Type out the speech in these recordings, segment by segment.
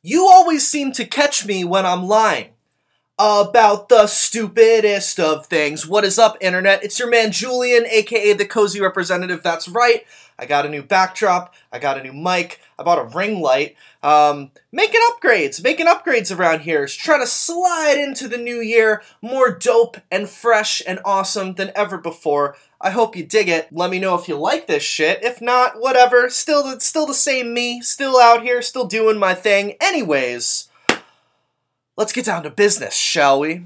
You always seem to catch me when I'm lying about the stupidest of things. What is up, internet? It's your man Julian, aka the Cozy Representative. That's right. I got a new backdrop. I got a new mic. I bought a ring light. Making upgrades around here. Just trying to slide into the new year more dope and fresh and awesome than ever before. I hope you dig it. Let me know if you like this shit. If not, whatever. Still the same me. Still out here. Still doing my thing. Anyways, let's get down to business, shall we?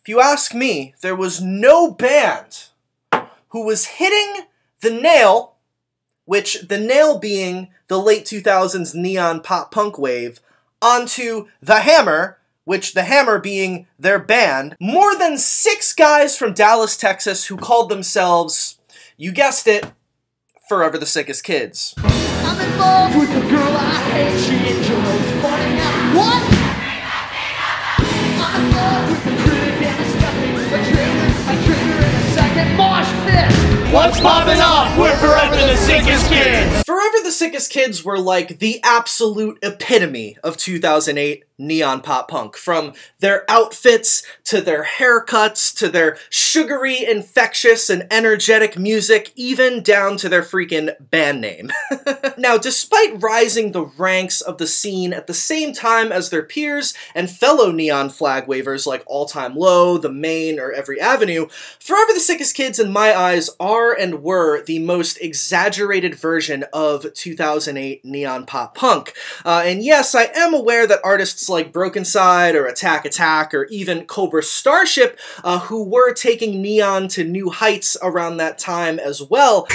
If you ask me, there was no band who was hitting the nail, which the nail being the late 2000s neon pop punk wave, onto the hammer, which the hammer being their band, more than 6 guys from Dallas, Texas, who called themselves, you guessed it, Forever the Sickest Kids. I'm in love with the girl I hate, she enjoys farting out. What? I'm in love with the critic and the stuffing, a trigger in a second, mosh pit! What's poppin' off? We're Forever the Sickest Kids! Forever the Sickest Kids were like the absolute epitome of 2008 neon pop punk. From their outfits, to their haircuts, to their sugary, infectious, and energetic music, even down to their freaking band name. Now, despite rising the ranks of the scene at the same time as their peers and fellow neon flag wavers like All Time Low, The Main, or Every Avenue, Forever the Sickest Kids, in my eyes, are and were the most exaggerated version of 2008 neon pop punk. And yes, I am aware that artists like Broken Side or Attack Attack or even Cobra Starship, who were taking neon to new heights around that time as well.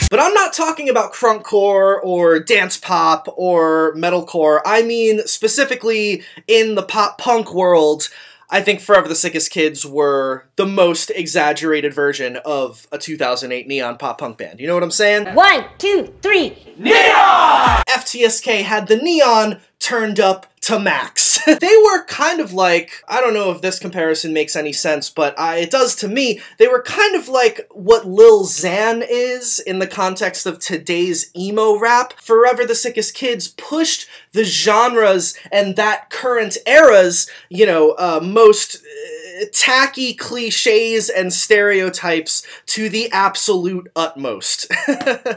But I'm not talking about crunkcore or dance pop or metalcore. I mean specifically in the pop punk world. I think Forever the Sickest Kids were the most exaggerated version of a 2008 neon pop punk band. You know what I'm saying? 1, 2, 3. Neon! FTSK had the neon turned up to max. They were kind of like, I don't know if this comparison makes any sense, but it does to me. They were kind of like what Lil Xan is in the context of today's emo rap. Forever the Sickest Kids pushed the genres and that current era's, most tacky cliches and stereotypes to the absolute utmost.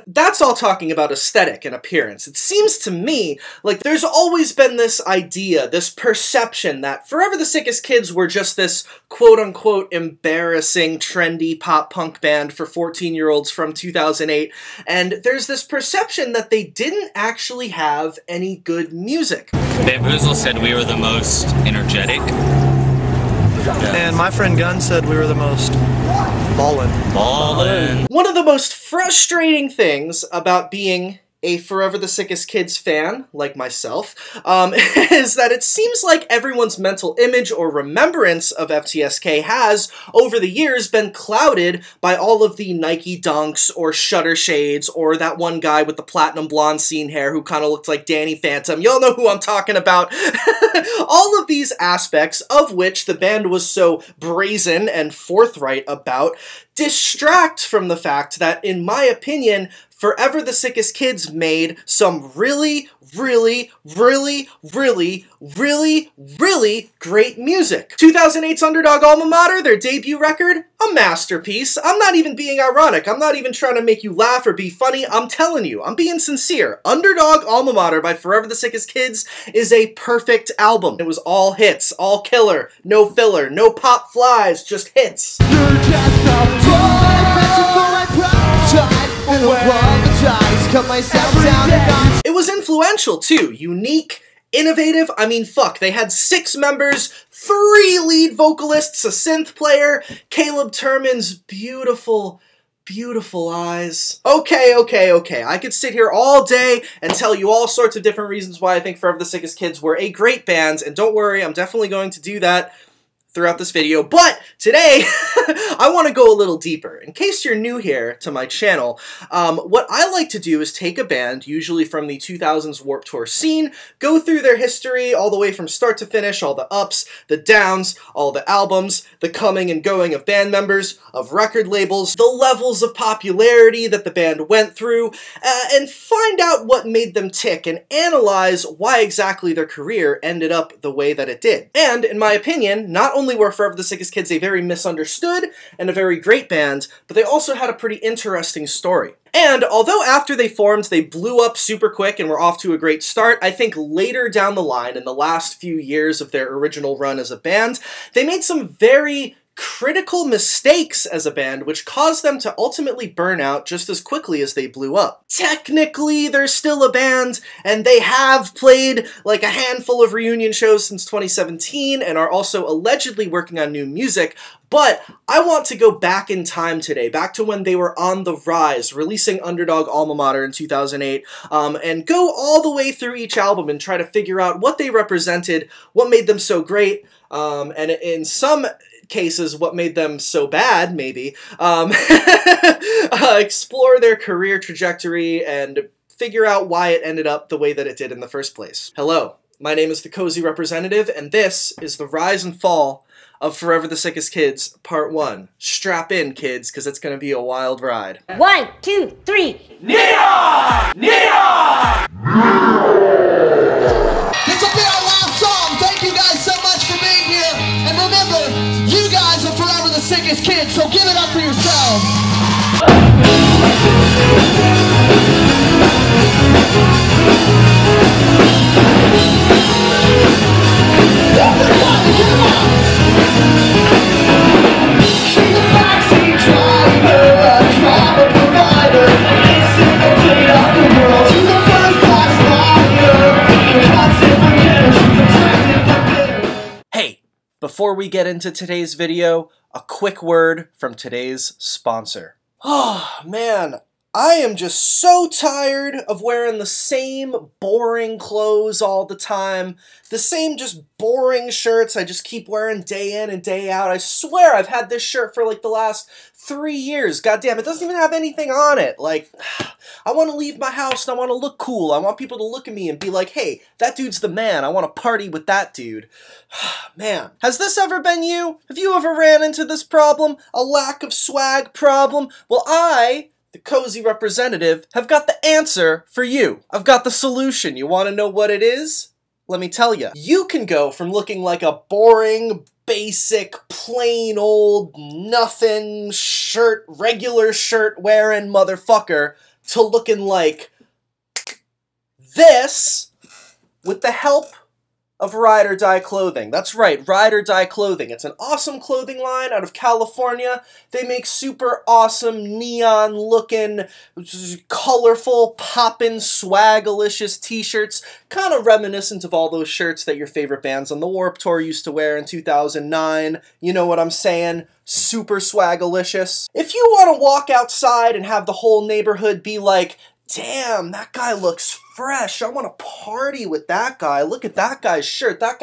That's all talking about aesthetic and appearance. It seems to me like there's always been this idea, this perception that Forever the Sickest Kids were just this quote-unquote embarrassing, trendy pop punk band for 14-year-olds from 2008, and there's this perception that they didn't actually have any good music. Bamboozle said we were the most energetic. And my friend Gunn said we were the most ballin'. One of the most frustrating things about being a Forever the Sickest Kids fan, like myself, is that it seems like everyone's mental image or remembrance of FTSK has, over the years, been clouded by all of the Nike Dunks or Shutter Shades or that one guy with the platinum blonde scene hair who kind of looked like Danny Phantom. Y'all know who I'm talking about. All of these aspects, of which the band was so brazen and forthright about, distract from the fact that, in my opinion, Forever the Sickest Kids made some really great music. 2008's Underdog Alma Mater, their debut record, a masterpiece. I'm not even being ironic. I'm not even trying to make you laugh or be funny. I'm telling you, I'm being sincere. Underdog Alma Mater by Forever the Sickest Kids is a perfect album. It was all hits, all killer, no filler, no pop flies, just hits. It was influential too, unique, innovative. I mean, fuck, they had 6 members, 3 lead vocalists, a synth player, Caleb Turman's beautiful eyes. Okay. I could sit here all day and tell you all sorts of different reasons why I think Forever the Sickest Kids were a great band, and don't worry, I'm definitely going to do that throughout this video, but today I want to go a little deeper. In case you're new here to my channel, what I like to do is take a band, usually from the 2000s Warped Tour scene, go through their history all the way from start to finish, all the ups, the downs, all the albums, the coming and going of band members, of record labels, the levels of popularity that the band went through, and find out what made them tick and analyze why exactly their career ended up the way that it did. And, in my opinion, not only were Forever the Sickest Kids a very misunderstood and a very great band, but they also had a pretty interesting story. And although after they formed, they blew up super quick and were off to a great start, I think later down the line, in the last few years of their original run as a band, they made some very critical mistakes as a band, which caused them to ultimately burn out just as quickly as they blew up. Technically, they're still a band, and they have played like a handful of reunion shows since 2017, and are also allegedly working on new music, but I want to go back in time today, back to when they were on the rise, releasing Underdog Alma Mater in 2008, and go all the way through each album and try to figure out what they represented, what made them so great, and in some cases, what made them so bad, maybe, explore their career trajectory and figure out why it ended up the way that it did in the first place. Hello, my name is the Cozy Representative, and this is the rise and fall of Forever the Sickest Kids, Part 1. Strap in, kids, because it's going to be a wild ride. 1, 2, 3. Neon! Neon! This will be our last song. Thank you guys so much for being here. And remember, you guys are Forever the Sickest Kids, so give it up for yourselves. Everybody, get up! She's a backseat driver, a travel provider. It's in the plate of the world. She's a first-class lawyer. Constant forgetter. She's a Hey, before we get into today's video, a quick word from today's sponsor. Oh, man. I am just so tired of wearing the same boring clothes all the time. The same just boring shirts I just keep wearing day in and day out. I swear I've had this shirt for like the last 3 years. Goddamn, it doesn't even have anything on it. Like, I want to leave my house and I want to look cool. I want people to look at me and be like, hey, that dude's the man. I want to party with that dude. Man, has this ever been you? Have you ever ran into this problem? A lack of swag problem? Well, the Cozy Representative, have got the answer for you. I've got the solution. You want to know what it is? Let me tell you. You can go from looking like a boring, basic, plain old, nothing shirt, regular shirt wearing motherfucker to looking like this with the help of Ride or Die Clothing. That's right, Ride or Die Clothing. It's an awesome clothing line out of California. They make super awesome, neon-looking, colorful, poppin', swagalicious t-shirts, kind of reminiscent of all those shirts that your favorite bands on the Warped Tour used to wear in 2009. You know what I'm saying? Super swagalicious. If you want to walk outside and have the whole neighborhood be like, damn, that guy looks fresh. I want to party with that guy. Look at that guy's shirt. That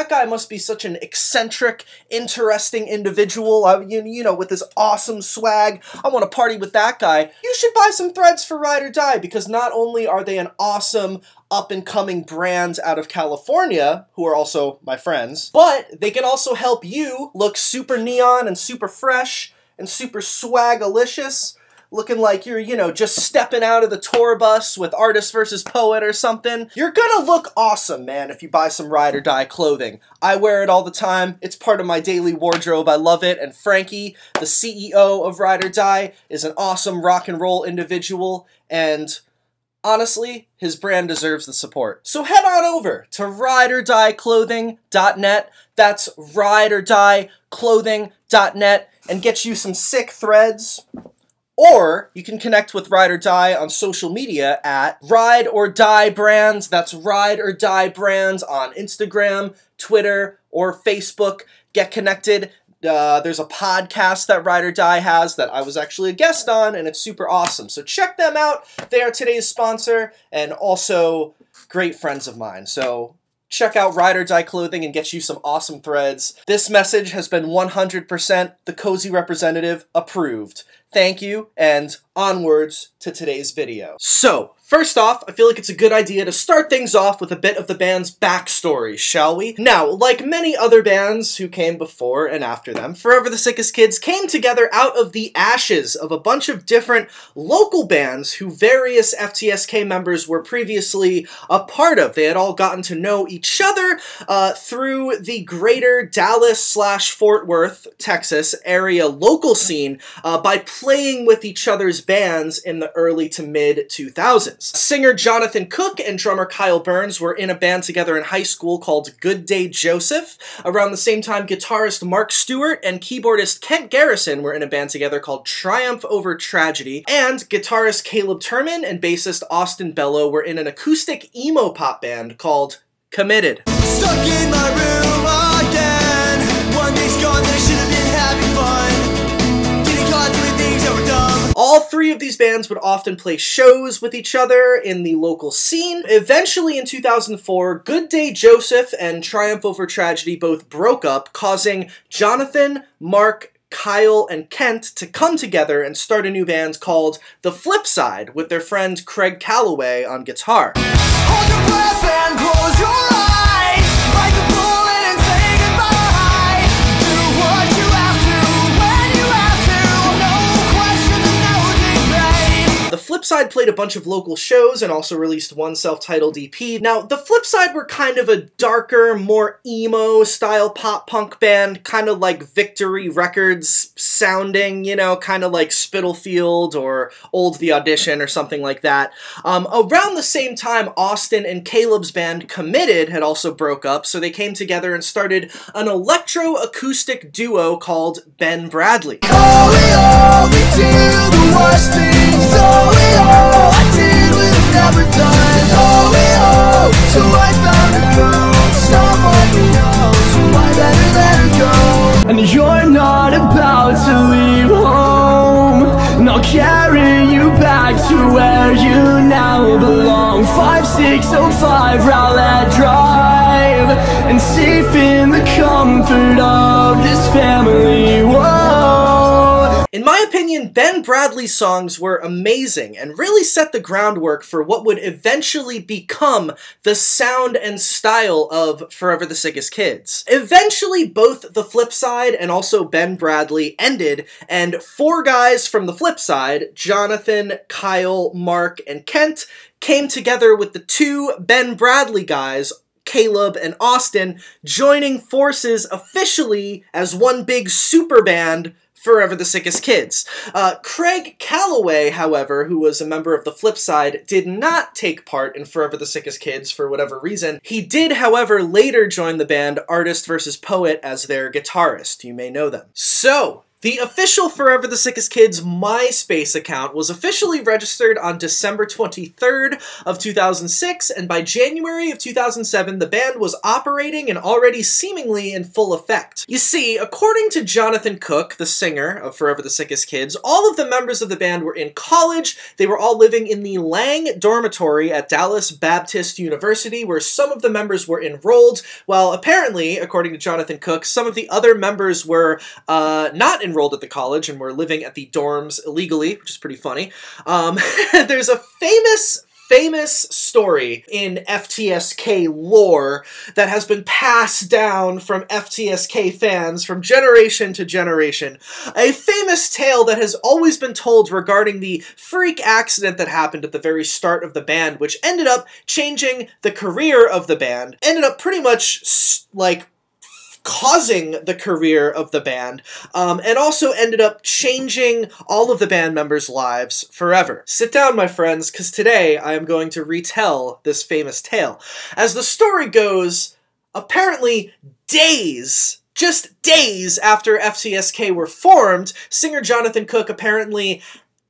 guy must be such an eccentric, interesting individual. You know, with his awesome swag. I want to party with that guy. You should buy some threads for Ride or Die, because not only are they an awesome up-and-coming brand out of California, who are also my friends, but they can also help you look super neon and super fresh and super swagalicious, looking like you're, you know, just stepping out of the tour bus with Artist vs. Poet or something. You're gonna look awesome, man, if you buy some Ride or Die clothing. I wear it all the time. It's part of my daily wardrobe. I love it. And Frankie, the CEO of Ride or Die, is an awesome rock and roll individual, and honestly, his brand deserves the support. So head on over to rideordieclothing.net. That's rideordieclothing.net, and get you some sick threads. Or you can connect with Ride or Die on social media at Ride or Die Brands. That's Ride or Die Brands on Instagram, Twitter, or Facebook. Get connected. There's a podcast that Ride or Die has that I was actually a guest on, and it's super awesome. So check them out. They are today's sponsor and also great friends of mine. So check out Ride or Die Clothing and get you some awesome threads. This message has been 100% the Cozy Representative approved. Thank you, and onwards to today's video. So, first off, I feel like it's a good idea to start things off with a bit of the band's backstory, shall we? Now, like many other bands who came before and after them, Forever the Sickest Kids came together out of the ashes of a bunch of different local bands who various FTSK members were previously a part of. They had all gotten to know each other through the greater Dallas/Fort Worth, Texas area local scene by playing with each other's bands in the early to mid-2000s. Singer Jonathan Cook and drummer Kyle Burns were in a band together in high school called Good Day Joseph. Around the same time, guitarist Mark Stewart and keyboardist Kent Garrison were in a band together called Triumph Over Tragedy, and guitarist Caleb Turman and bassist Austin Bello were in an acoustic emo pop band called Committed. Stuck in my room again. One day's gone, I should have been having fun. Getting caught doing things that were dumb. All three of these bands would often play shows with each other in the local scene. Eventually in 2004, Good Day Joseph and Triumph Over Tragedy both broke up, causing Jonathan, Mark, Kyle, and Kent to come together and start a new band called The Flip Side with their friend Craig Calloway on guitar. Hold your breath and close your eyes. Bite the bullet and say goodbye. Do what you have to when you have to. No questions and no debate. The Flip Side played a bunch of local shows and also released one self-titled EP. Now, The Flip Side were kind of a darker, more emo-style pop-punk band, kind of like Victory Records sounding, you know, kind of like Spitalfield or Old The Audition or something like that. Around the same time, Austin and Caleb's band Committed had also broke up, so they came together and started an electro-acoustic duo called Ben Bradley. We do the worst things. I did what I've never done. So I found a girl. Someone who knows, so I better let her go. And you're not about to leave home, and I'll carry you back to where you now belong. 5605 Rowlett Drive, and safe in the comfort of this family. Whoa. In my opinion, Ben Bradley's songs were amazing and really set the groundwork for what would eventually become the sound and style of Forever the Sickest Kids. Eventually, both The Flip Side and also Ben Bradley ended, and four guys from The Flip Side, Jonathan, Kyle, Mark, and Kent, came together with the two Ben Bradley guys, Caleb and Austin, joining forces officially as one big super band, Forever the Sickest Kids. Craig Calloway, however, who was a member of The Flip Side, did not take part in Forever the Sickest Kids for whatever reason. He did, however, later join the band Artist vs. Poet as their guitarist. You may know them. So, the official Forever the Sickest Kids MySpace account was officially registered on December 23rd of 2006, and by January of 2007, the band was operating and already seemingly in full effect. You see, according to Jonathan Cook, the singer of Forever the Sickest Kids, all of the members of the band were in college. They were all living in the Lang dormitory at Dallas Baptist University, where some of the members were enrolled, while apparently, according to Jonathan Cook, some of the other members were not enrolled at the college and were living at the dorms illegally, which is pretty funny. There's a famous story in FTSK lore that has been passed down from FTSK fans from generation to generation. A famous tale that has always been told regarding the freak accident that happened at the very start of the band, which ended up changing the career of the band, ended up pretty much, like, causing the career of the band, and also ended up changing all of the band members' lives forever. Sit down, my friends, because today I am going to retell this famous tale. As the story goes, apparently just days after FTSK were formed, singer Jonathan Cook apparently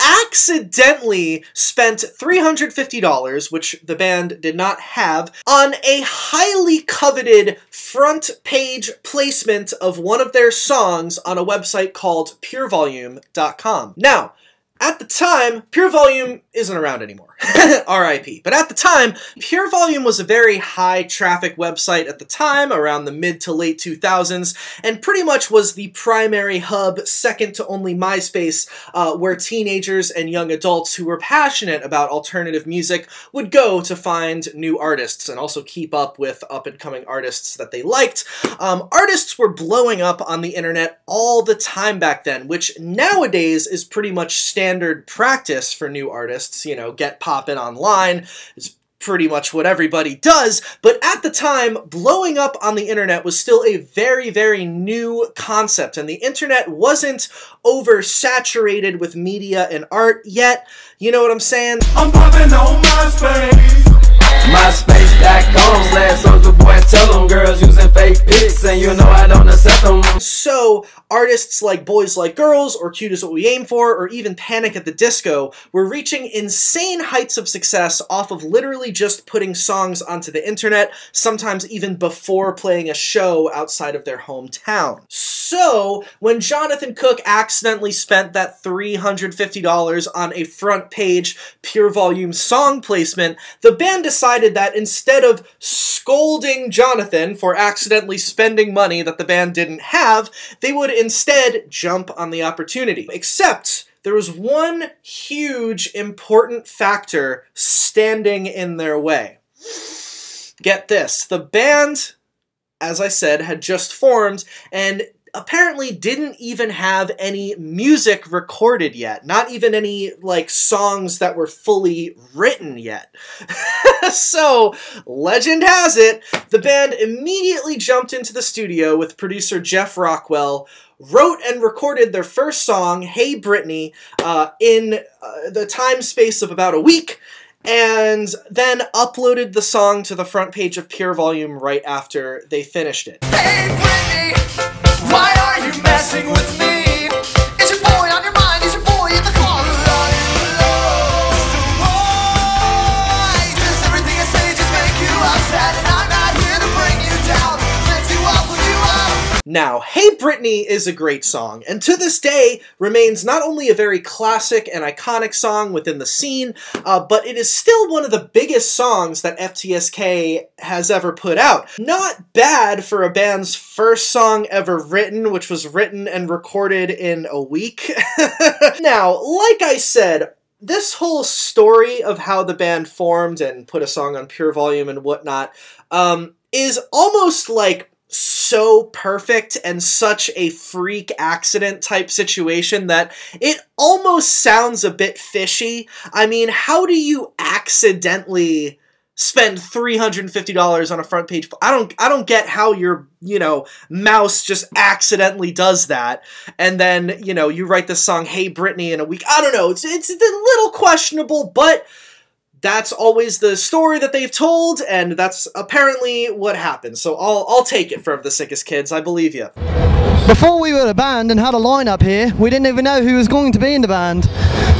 accidentally spent $350, which the band did not have, on a highly coveted front page placement of one of their songs on a website called purevolume.com. Now, At the time, Pure Volume isn't around anymore. RIP. But at the time, Pure Volume was a very high traffic website at the time, around the mid to late 2000s, and pretty much was the primary hub, second to only MySpace, where teenagers and young adults who were passionate about alternative music would go to find new artists and also keep up with up-and-coming artists that they liked. Artists were blowing up on the internet all the time back then, which nowadays is pretty much standard practice for new artists, you know, get poppin' online. It's pretty much what everybody does, but at the time, blowing up on the internet was still a very, very new concept, and the internet wasn't oversaturated with media and art yet. You know what I'm saying? I'm popping on MySpace. MySpace.com/soldierboy, tell them girls using fake pics, and you know I don't accept them. So, artists like Boys Like Girls, or Cute Is What We Aim For, or even Panic at the Disco were reaching insane heights of success off of literally just putting songs onto the internet, sometimes even before playing a show outside of their hometown. So, when Jonathan Cook accidentally spent that $350 on a front page Pure Volume song placement, the band decided that instead of scolding Jonathan for accidentally spending money that the band didn't have, they would instead jump on the opportunity. Except, there was one huge important factor standing in their way. Get this, the band, as I said, had just formed, and apparently didn't even have any music recorded yet. Not even any, like, songs that were fully written yet. So, legend has it, the band immediately jumped into the studio with producer Jeff Rockwell, wrote and recorded their first song, Hey Britney, in the time space of about a week, and then uploaded the song to the front page of Pure Volume right after they finished it. Hey Britney, why are you messing with me? Is your boy on your mind? Is your boy in the car? Are you lost? So why does everything I say just make you upset? And I'm not here to bring you down, lift you up, lift you up. Now, Hey Britney is a great song, and to this day remains not only a very classic and iconic song within the scene, but it is still one of the biggest songs that FTSK has ever put out. Not bad for a band's first song ever written, which was written and recorded in a week. Now, like I said, this whole story of how the band formed and put a song on Pure Volume and whatnot, is almost like so perfect and such a freak accident type situation that it almost sounds a bit fishy. I mean, how do you accidentally spend $350 on a front page? I don't get how your, you know, mouse just accidentally does that, and then, you know, you write this song Hey Britney in a week. I don't know, it's a little questionable, but that's always the story that they've told, and that's apparently what happened. So I'll take it from the Sickest Kids. I believe you. Before we were a band and had a lineup here, we didn't even know who was going to be in the band.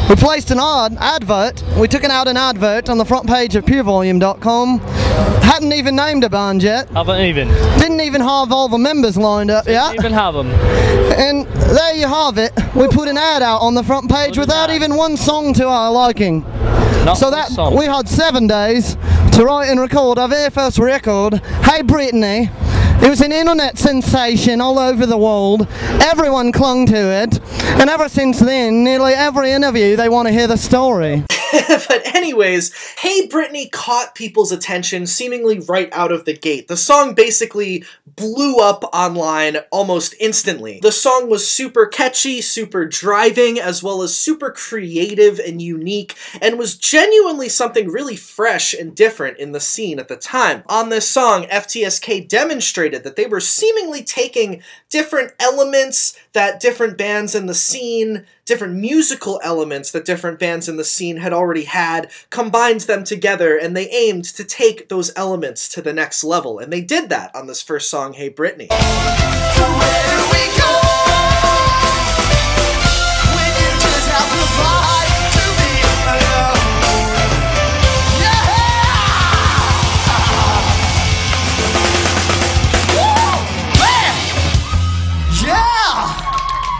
We placed an advert. We took out an advert on the front page of purevolume.com. Hadn't even named a band yet. Haven't even. Didn't even have all the members lined up yet. Didn't even have them. And there you have it. We put an ad out on the front page without even one song to our liking. So that we had 7 days to write and record our very first record, Hey Britney. It was an internet sensation all over the world. Everyone clung to it, and ever since then, nearly every interview they want to hear the story. But anyways, Hey Britney caught people's attention seemingly right out of the gate. The song basically blew up online almost instantly. The song was super catchy, super driving, as well as super creative and unique, and was genuinely something really fresh and different in the scene at the time. On this song, FTSK demonstrated that they were seemingly taking different elements that different bands in the scene, different musical elements that different bands in the scene had already had, combined them together, and they aimed to take those elements to the next level. And they did that on this first song, Hey Britney. So where do we go when you just have to fight to be alone? Yeah! Woo! Man! Yeah!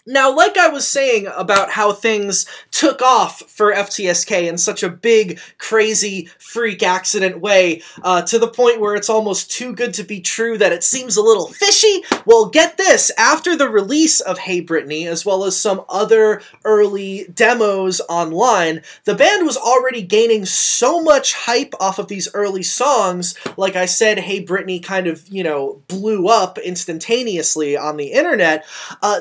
Now, Now, like I was saying about how things took off for FTSK in such a big, crazy, freak accident way, to the point where it's almost too good to be true that it seems a little fishy, well, get this, after the release of Hey Britney, as well as some other early demos online, the band was already gaining so much hype off of these early songs. Like I said, Hey Britney kind of, you know, blew up instantaneously on the internet.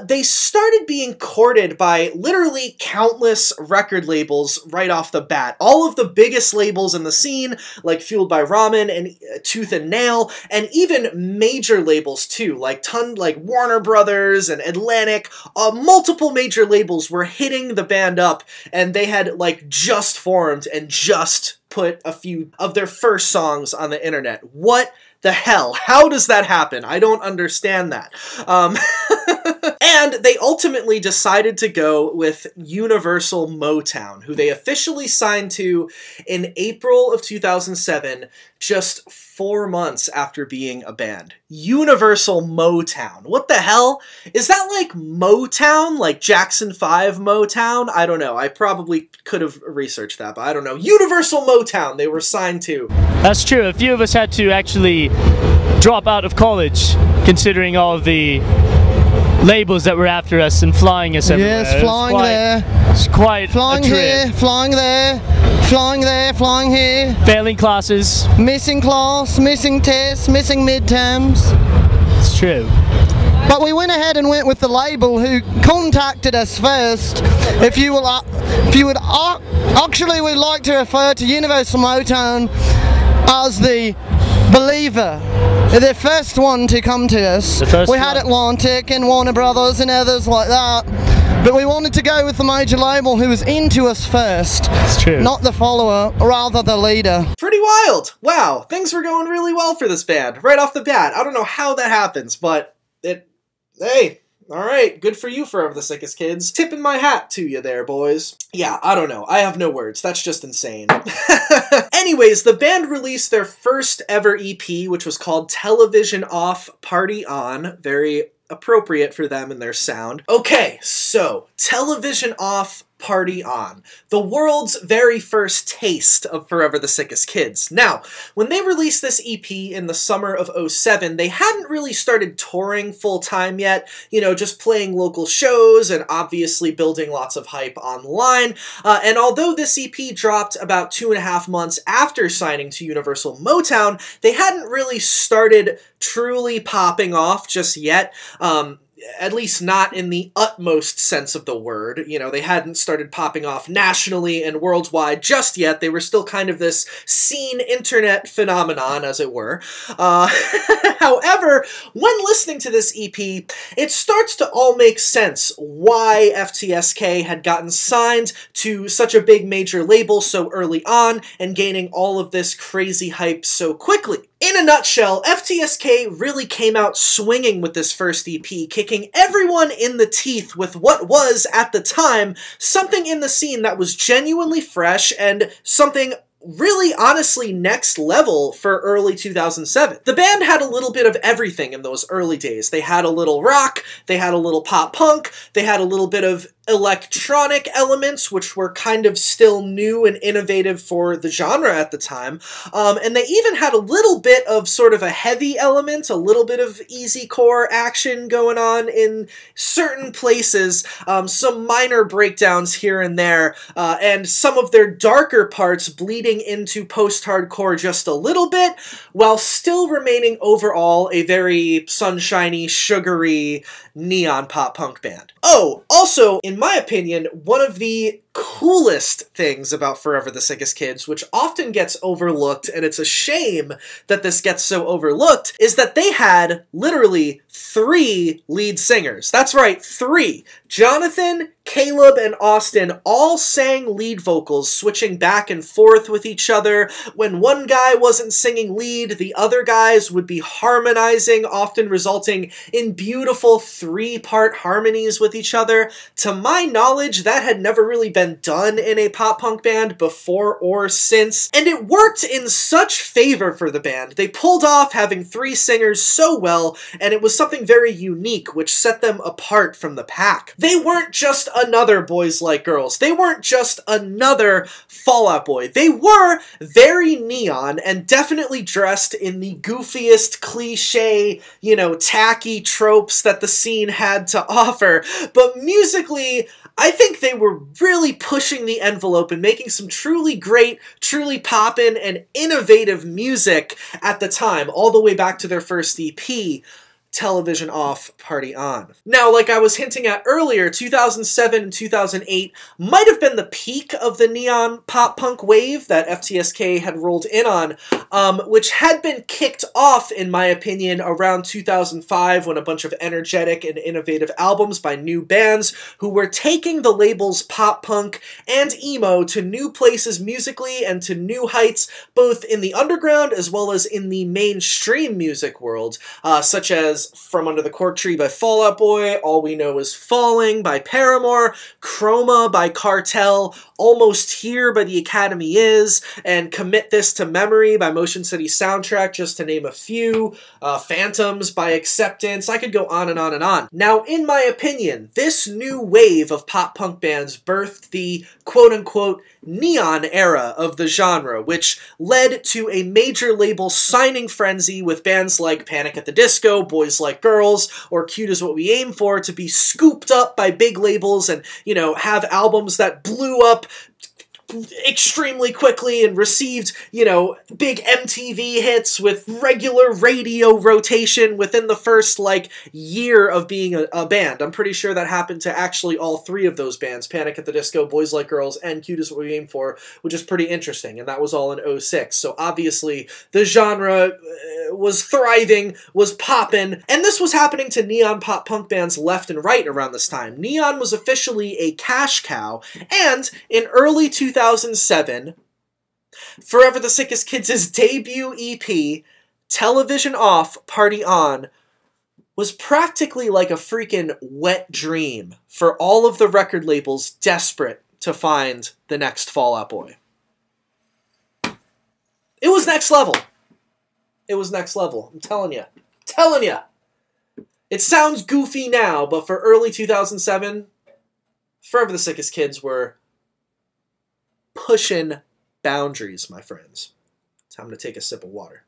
They started being courted by literally countless record labels right off the bat. All of the biggest labels in the scene, like Fueled by Ramen and Tooth and Nail, and even major labels too, like Warner Brothers and Atlantic. Multiple major labels were hitting the band up, and they had like just formed and just put a few of their first songs on the internet. What the hell? How does that happen? I don't understand that. And they ultimately decided to go with Universal Motown, who they officially signed to in April of 2007, just 4 months after being a band. Universal Motown. What the hell? Is that like Motown? Like Jackson 5 Motown? I don't know. I probably could have researched that, but I don't know. Universal Motown they were signed to. That's true. A few of us had to actually drop out of college, considering all of the labels that were after us and flying us everywhere. Yes, flying there. It's quite flying a trip. here, flying there, flying there, flying here. Failing classes. Missing class, missing tests, missing midterms. It's true. But we went ahead and went with the label who contacted us first. If you would, actually we'd like to refer to Universal Motown as the believer. The first one to come to us. We had Atlantic and Warner Brothers and others like that. But we wanted to go with the major label who was into us first. It's true. Not the follower, rather the leader. Pretty wild. Wow, things were going really well for this band right off the bat. I don't know how that happens, but hey, alright, good for you, Forever the Sickest Kids. Tipping my hat to you there, boys. Yeah, I don't know. I have no words. That's just insane. Anyways, the band released their first ever EP, which was called Television Off, Party On. Very appropriate for them and their sound. Okay, so Television Off, Party On. The world's very first taste of Forever the Sickest Kids. Now, when they released this EP in the summer of '07, they hadn't really started touring full-time yet, you know, just playing local shows and obviously building lots of hype online. And although this EP dropped about 2.5 months after signing to Universal Motown, they hadn't really started truly popping off just yet. At least not in the utmost sense of the word. You know, they hadn't started popping off nationally and worldwide just yet. They were still kind of this scene internet phenomenon, as it were. However, when listening to this EP, it starts to all make sense why FTSK had gotten signed to such a big major label so early on and gaining all of this crazy hype so quickly. In a nutshell, FTSK really came out swinging with this first EP, kicking everyone in the teeth with what was, at the time, something in the scene that was genuinely fresh and something really, honestly, next level for early 2007. The band had a little bit of everything in those early days. They had a little rock, they had a little pop punk, they had a little bit of electronic elements, which were kind of still new and innovative for the genre at the time. And they even had a little bit of sort of a heavy element, a little bit of easycore action going on in certain places, some minor breakdowns here and there, and some of their darker parts bleeding into post-hardcore just a little bit, while still remaining overall a very sunshiny, sugary, neon pop punk band. Oh, also, in my opinion, one of the coolest things about Forever the Sickest Kids, which often gets overlooked, and it's a shame that this gets so overlooked, is that they had literally 3 lead singers. That's right, 3. Jonathan, Caleb and Austin all sang lead vocals, switching back and forth with each other. When one guy wasn't singing lead, the other guys would be harmonizing, often resulting in beautiful three-part harmonies with each other. To my knowledge, that had never really been done in a pop-punk band before or since, and it worked in such favor for the band. They pulled off having three singers so well, and it was something very unique, which set them apart from the pack. They weren't just another Boys Like Girls. They weren't just another Fall Out Boy. They were very neon and definitely dressed in the goofiest cliche, you know, tacky tropes that the scene had to offer. But musically, I think they were really pushing the envelope and making some truly great, truly poppin' and innovative music at the time, all the way back to their first EP, Television Off, Party On. Now, like I was hinting at earlier, 2007 and 2008 might have been the peak of the neon pop-punk wave that FTSK had rolled in on, which had been kicked off, in my opinion, around 2005 when a bunch of energetic and innovative albums by new bands who were taking the labels pop-punk and emo to new places musically and to new heights, both in the underground as well as in the mainstream music world, such as From Under the Cork Tree by Fall Out Boy, All We Know Is Falling by Paramore, Chroma by Cartel, Almost Here by The Academy Is, and Commit This to Memory by Motion City Soundtrack, just to name a few, Phantoms by Acceptance. I could go on and on and on. Now, in my opinion, this new wave of pop-punk bands birthed the quote-unquote neon era of the genre, which led to a major label signing frenzy with bands like Panic at the Disco, Boys Like Girls, or Cute Is What We Aim For to be scooped up by big labels and, you know, have albums that blew up extremely quickly and received, you know, big MTV hits with regular radio rotation within the first, like, year of being a band. I'm pretty sure that happened to actually all three of those bands, Panic at the Disco, Boys Like Girls, and Cute Is What We Aim For, which is pretty interesting, and that was all in 2006. So obviously, the genre was thriving, was poppin', and this was happening to neon pop-punk bands left and right around this time. Neon was officially a cash cow, and in early 2007, Forever the Sickest Kids' debut EP, Television Off, Party On, was practically like a freaking wet dream for all of the record labels desperate to find the next Fall Out Boy. It was next level. It was next level. I'm telling you. Telling you. It sounds goofy now, but for early 2007, Forever the Sickest Kids were pushing boundaries, my friends. Time to take a sip of water.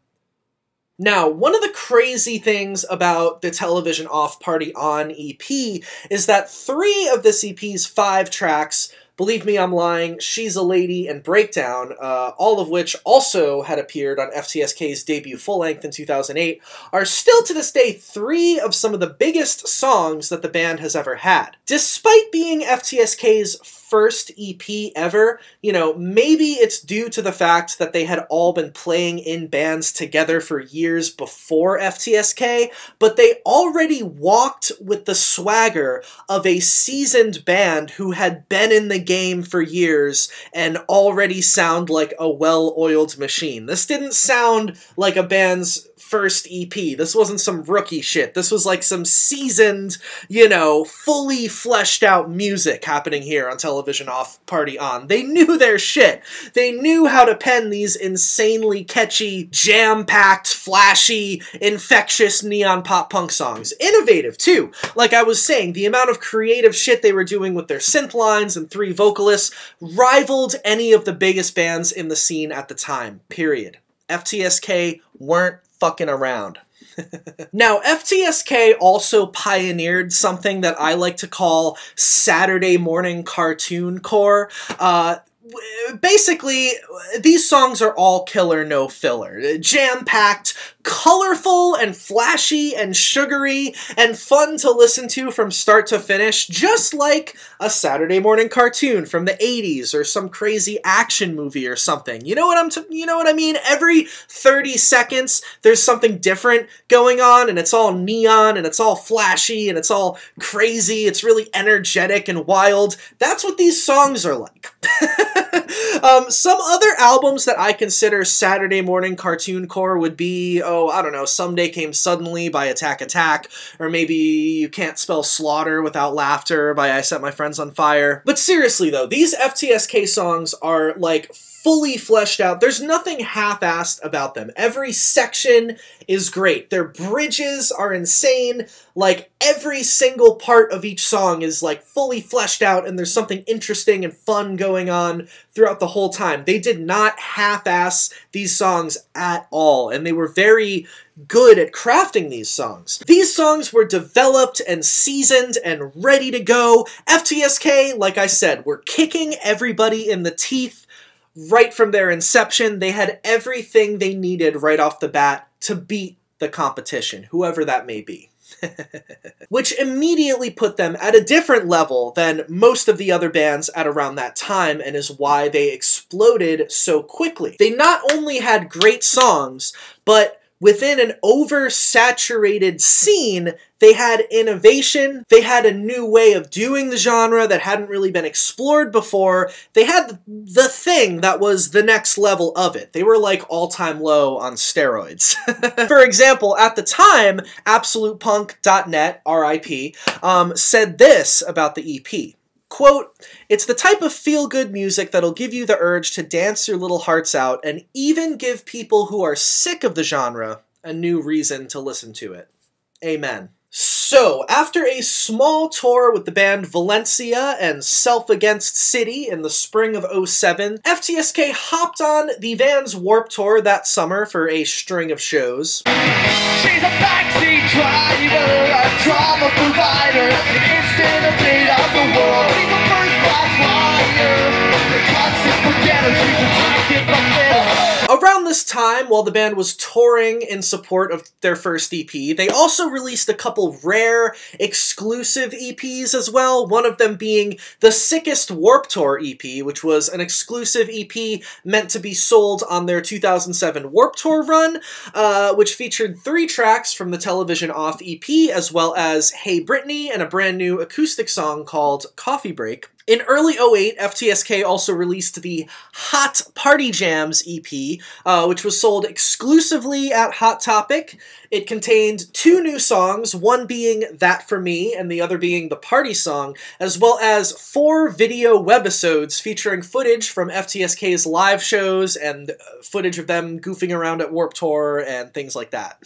Now, one of the crazy things about the Television Off Party On EP is that 3 of this EP's 5 tracks, Believe Me I'm Lying, She's a Lady, and Breakdown, all of which also had appeared on FTSK's debut full-length in 2008, are still to this day 3 of some of the biggest songs that the band has ever had. Despite being FTSK's first EP ever, you know, maybe it's due to the fact that they had all been playing in bands together for years before FTSK, but they already walked with the swagger of a seasoned band who had been in the game for years and already sound like a well-oiled machine. This didn't sound like a band's first EP. This wasn't some rookie shit. This was like some seasoned, you know, fully fleshed out music happening here on Television Off Party On. They knew their shit. They knew how to pen these insanely catchy, jam-packed, flashy, infectious neon pop punk songs. Innovative, too. Like I was saying, the amount of creative shit they were doing with their synth lines and 3 vocalists rivaled any of the biggest bands in the scene at the time, period. FTSK weren't fucking around. Now, FTSK also pioneered something that I like to call Saturday morning cartoon core. basically, these songs are all killer, no filler. Jam-packed, colorful and flashy and sugary and fun to listen to from start to finish, just like a Saturday morning cartoon from the 80s or some crazy action movie or something. You know what I mean? Every 30 seconds there's something different going on, and it's all neon and it's all flashy and it's all crazy. It's really energetic and wild. That's what these songs are like. Some other albums that I consider Saturday morning cartoon core would be, I don't know, Someday Came Suddenly by Attack Attack, or maybe You Can't Spell Slaughter Without Laughter by I Set My Friends on Fire. But seriously though, these FTSK songs are like fully fleshed out. There's nothing half-assed about them. Every section is great. Their bridges are insane. Like, every single part of each song is like fully fleshed out, and there's something interesting and fun going on throughout the whole time. They did not half-ass these songs at all, and they were very good at crafting these songs. These songs were developed and seasoned and ready to go. FTSK, like I said, were kicking everybody in the teeth right from their inception. They had everything they needed right off the bat to beat the competition, whoever that may be. Which immediately put them at a different level than most of the other bands at around that time, and is why they exploded so quickly. They not only had great songs, but within an oversaturated scene, they had innovation, they had a new way of doing the genre that hadn't really been explored before, they had the thing that was the next level of it. They were like all-time low on steroids. For example, at the time, AbsolutePunk.net, RIP, said this about the EP. Quote, "It's the type of feel-good music that'll give you the urge to dance your little hearts out and even give people who are sick of the genre a new reason to listen to it." Amen. So, after a small tour with the band Valencia and Self Against City in the spring of '07, FTSK hopped on the Vans Warped Tour that summer for a string of shows. She's a backseat driver, a drama provider, an instant update of the world. She's a first-class liar, a constant forgetter. She's a ticket bucket. Around this time, while the band was touring in support of their first EP, they also released a couple rare, exclusive EPs as well, one of them being the Sickest Warped Tour EP, which was an exclusive EP meant to be sold on their 2007 Warped Tour run, which featured 3 tracks from the Television Off EP, as well as Hey Britney and a brand new acoustic song called Coffee Break. In early '08, FTSK also released the Hot Party Jams EP, which was sold exclusively at Hot Topic. It contained 2 new songs, one being That For Me and the other being the Party Song, as well as 4 video webisodes featuring footage from FTSK's live shows and footage of them goofing around at Warped Tour and things like that.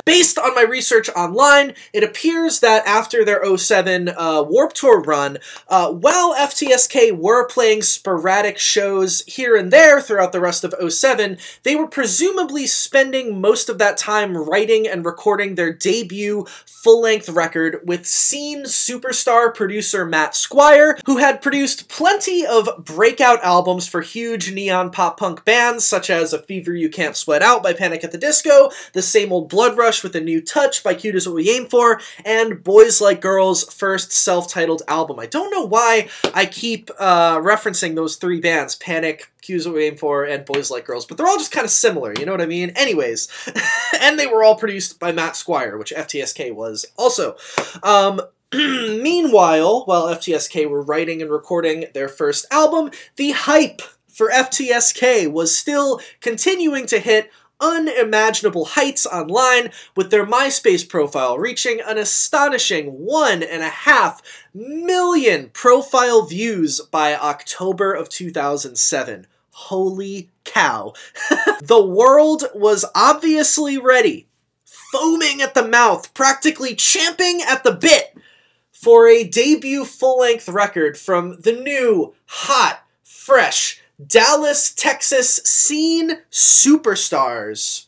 Based on my research online, it appears that after their '07 Warped Tour run, while FTSK were playing sporadic shows here and there throughout the rest of '07, they were presumably spending most of that time writing and recording their debut full-length record with scene superstar producer Matt Squire, who had produced plenty of breakout albums for huge neon pop-punk bands such as A Fever You Can't Sweat Out by Panic! At the Disco, The Same Old Blood Rush with a New Touch by Cute Is What We Aim For, and Boys Like Girls' first self-titled album. I don't know why I keep referencing those 3 bands, Panic!, Cute Is What We Aim For, and Boys Like Girls, but they're all just kind of similar, you know what I mean? Anyways, and they were all produced by Matt Squire, which FTSK was also. Meanwhile, while FTSK were writing and recording their first album, the hype for FTSK was still continuing to hit unimaginable heights online, with their MySpace profile reaching an astonishing 1.5 million profile views by October of 2007. Holy cow. The world was obviously ready, foaming at the mouth, practically champing at the bit for a debut full-length record from the new, hot, fresh, Dallas, Texas scene superstars.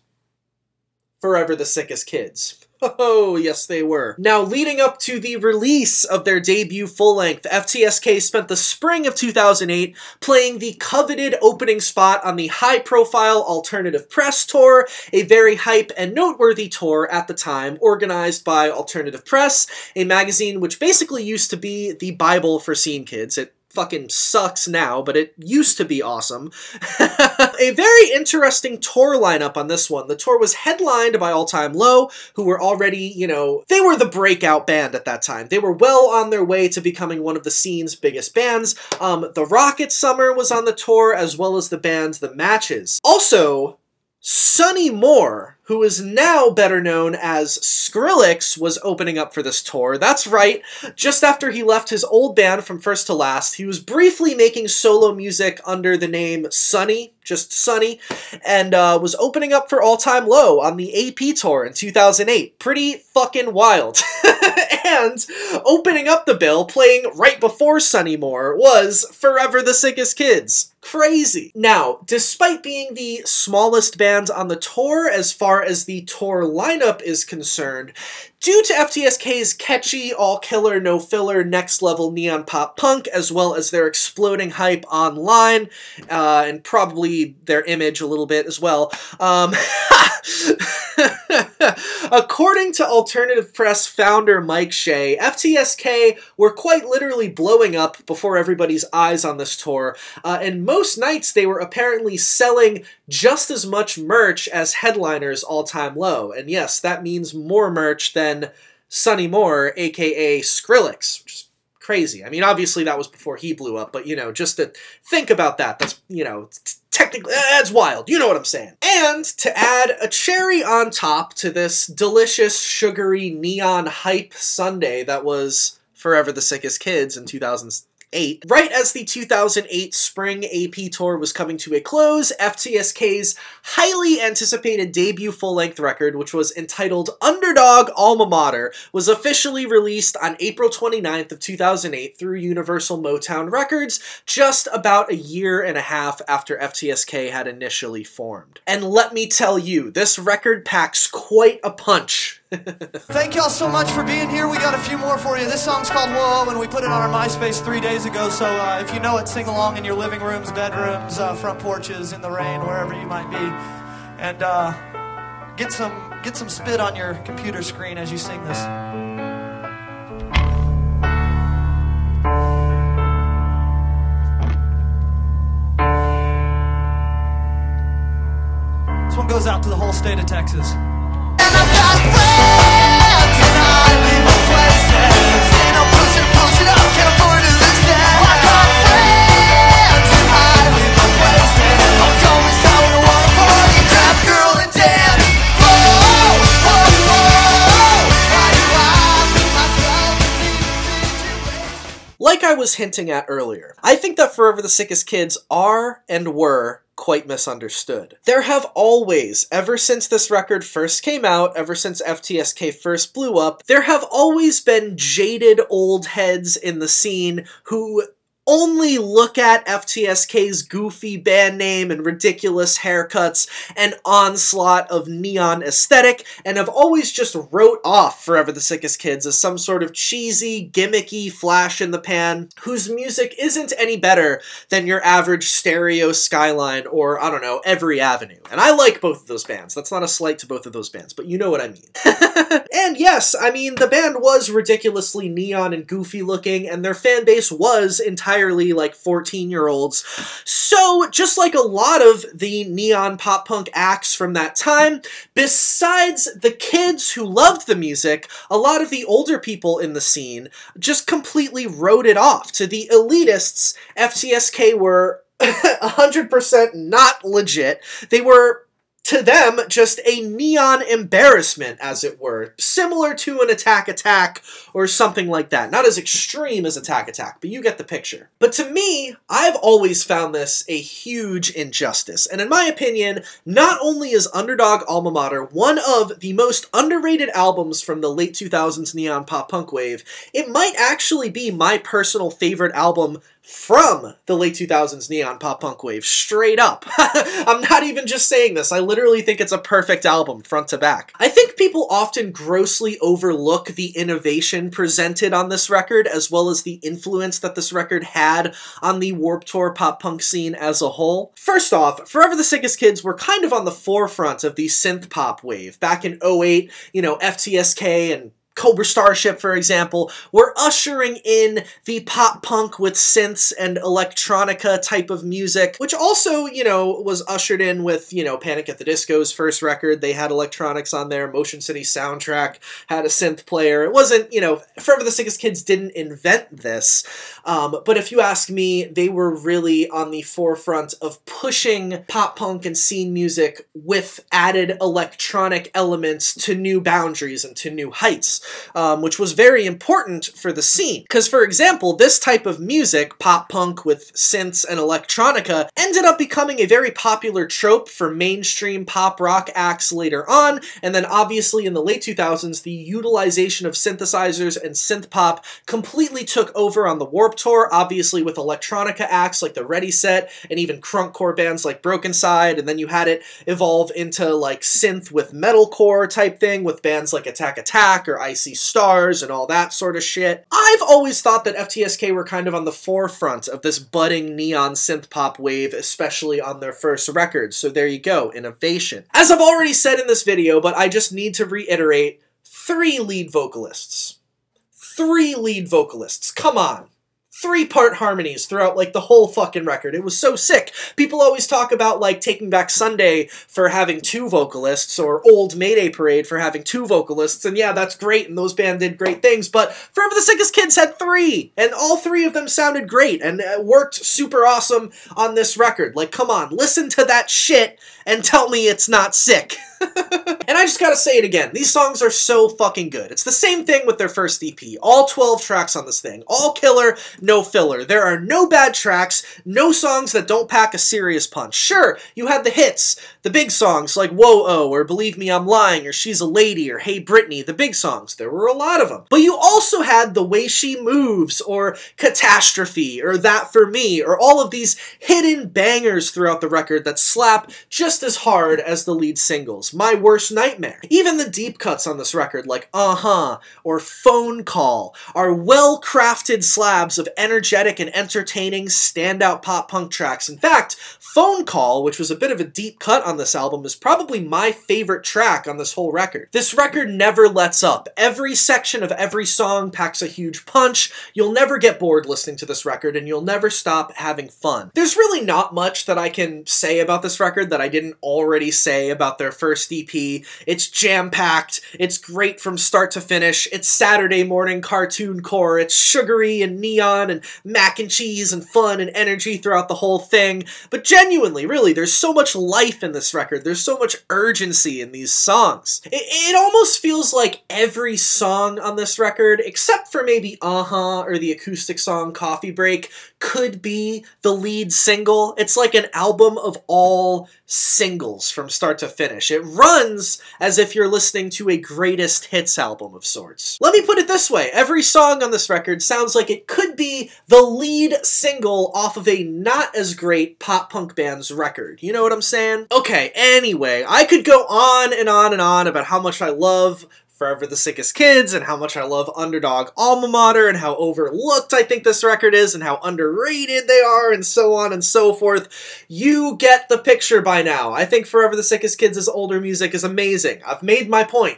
Forever the Sickest Kids. Oh, yes they were. Now, leading up to the release of their debut full-length, FTSK spent the spring of 2008 playing the coveted opening spot on the high-profile Alternative Press Tour, a very hype and noteworthy tour at the time, organized by Alternative Press, a magazine which basically used to be the Bible for scene kids. It fucking sucks now, but it used to be awesome. A very interesting tour lineup on this one. The tour was headlined by All Time Low, who were already, you know, they were the breakout band at that time. They were well on their way to becoming one of the scene's biggest bands. The Rocket Summer was on the tour, as well as the band The Matches. Also, Sonny Moore, who is now better known as Skrillex, was opening up for this tour. That's right, just after he left his old band From First to Last, he was briefly making solo music under the name Sonny, just Sonny, and was opening up for All Time Low on the AP tour in 2008. Pretty fucking wild. And opening up the bill, playing right before Sonny Moore, was Forever the Sickest Kids. Crazy. Now, despite being the smallest band on the tour as far as the tour lineup is concerned, due to FTSK's catchy, all-killer, no-filler, next-level neon pop punk, as well as their exploding hype online, and probably their image a little bit as well, according to Alternative Press founder Mike Shea, FTSK were quite literally blowing up before everybody's eyes on this tour, and most nights they were apparently selling just as much merch as headliners All Time Low. And yes, that means more merch than Sonny Moore, aka Skrillex, which is crazy. I mean, obviously that was before he blew up, but, you know, just to think about that, that's, you know, technically, that's wild. You know what I'm saying. And to add a cherry on top to this delicious, sugary, neon hype sundae that was Forever the Sickest Kids in 2008, right as the 2008 spring AP tour was coming to a close, FTSK's highly anticipated debut full-length record, which was entitled Underdog, Alma Mater, was officially released on April 29th of 2008 through Universal Motown Records, just about a year and a half after FTSK had initially formed. And let me tell you, this record packs quite a punch. Thank y'all so much for being here. We got a few more for you. This song's called Whoa, and we put it on our MySpace 3 days ago, so if you know it, sing along in your living rooms, bedrooms, front porches, in the rain, wherever you might be. And get some spit on your computer screen as you sing this. This one goes out to the whole state of Texas. Like I was hinting at earlier, I think that Forever the Sickest Kids are and were quite misunderstood. There have always, ever since this record first came out, ever since FTSK first blew up, there have always been jaded old heads in the scene who only look at FTSK's goofy band name and ridiculous haircuts and onslaught of neon aesthetic, and have always just wrote off Forever the Sickest Kids as some sort of cheesy, gimmicky flash in the pan whose music isn't any better than your average Stereo Skyline or, I don't know, Every Avenue. And I like both of those bands. That's not a slight to both of those bands, but you know what I mean. And yes, I mean, the band was ridiculously neon and goofy looking, and their fan base was entirely like 14-year-olds. So, just like a lot of the neon pop punk acts from that time, besides the kids who loved the music, a lot of the older people in the scene just completely wrote it off. To the elitists, FTSK were 100% not legit. They were, to them, just a neon embarrassment, as it were. Similar to an Attack Attack or something like that. Not as extreme as Attack Attack, but you get the picture. But to me, I've always found this a huge injustice. And in my opinion, not only is Underdog Alma Mater one of the most underrated albums from the late 2000s neon pop punk wave, it might actually be my personal favorite album from the late 2000s neon pop punk wave, straight up. I'm not even just saying this, I literally think it's a perfect album, front to back. I think people often grossly overlook the innovation presented on this record, as well as the influence that this record had on the Warped Tour pop punk scene as a whole. First off, Forever the Sickest Kids were kind of on the forefront of the synth pop wave. Back in 08, you know, FTSK and Cobra Starship, for example, were ushering in the pop punk with synths and electronica type of music, which also, you know, was ushered in with, you know, Panic at the Disco's first record. They had electronics on there. Motion City Soundtrack had a synth player. It wasn't, you know, Forever the Sickest Kids didn't invent this, but if you ask me, they were really on the forefront of pushing pop punk and scene music with added electronic elements to new boundaries and to new heights. Which was very important for the scene. Because, for example, this type of music, pop punk with synths and electronica, ended up becoming a very popular trope for mainstream pop rock acts later on, and then obviously in the late 2000s, the utilization of synthesizers and synth pop completely took over on the Warped Tour, obviously with electronica acts like the Ready Set, and even crunkcore bands like Broken Side, and then you had it evolve into like synth with metalcore type thing with bands like Attack Attack or Icy Stars and all that sort of shit. I've always thought that FTSK were kind of on the forefront of this budding neon synth pop wave, especially on their first record, so there you go, innovation. As I've already said in this video, but I just need to reiterate, 3 lead vocalists. 3 lead vocalists, come on. 3-part harmonies throughout, like, the whole fucking record. It was so sick. People always talk about, like, Taking Back Sunday for having 2 vocalists, or Old Mayday Parade for having 2 vocalists, and yeah, that's great, and those bands did great things, but Forever the Sickest Kids had 3, and all 3 of them sounded great, and worked super awesome on this record. Like, come on, listen to that shit and tell me it's not sick. And I just gotta say it again, these songs are so fucking good. It's the same thing with their first EP. All 12 tracks on this thing. All killer, no filler. There are no bad tracks, no songs that don't pack a serious punch. Sure, you had the hits, the big songs like Whoa-Oh, or Believe Me I'm Lying, or She's a Lady, or Hey Britney, the big songs. There were a lot of them. But you also had The Way She Moves, or Catastrophe, or That For Me, or all of these hidden bangers throughout the record that slap just as hard as the lead singles. My Worst Nightmare. Even the deep cuts on this record, like Uh-Huh, or Phone Call, are well-crafted slabs of energetic and entertaining standout pop-punk tracks. In fact, Phone Call, which was a bit of a deep cut on this album, is probably my favorite track on this whole record. This record never lets up. Every section of every song packs a huge punch. You'll never get bored listening to this record, and you'll never stop having fun. There's really not much that I can say about this record that I didn't already say about their first EP. It's jam-packed, it's great from start to finish, it's Saturday morning cartoon core, it's sugary and neon and mac and cheese and fun and energy throughout the whole thing, but genuinely, really, there's so much life in this record, there's so much urgency in these songs. It almost feels like every song on this record, except for maybe Uh-Huh or the acoustic song Coffee Break, could be the lead single. It's like an album of all singles from start to finish. It runs as if you're listening to a greatest hits album of sorts. Let me put it this way, every song on this record sounds like it could be the lead single off of a not as great pop punk band's record. You know what I'm saying? Okay, anyway, I could go on and on and on about how much I love Forever the Sickest Kids, and how much I love Underdog Alma Mater, and how overlooked I think this record is, and how underrated they are, and so on and so forth. You get the picture by now. I think Forever the Sickest Kids' older music is amazing. I've made my point.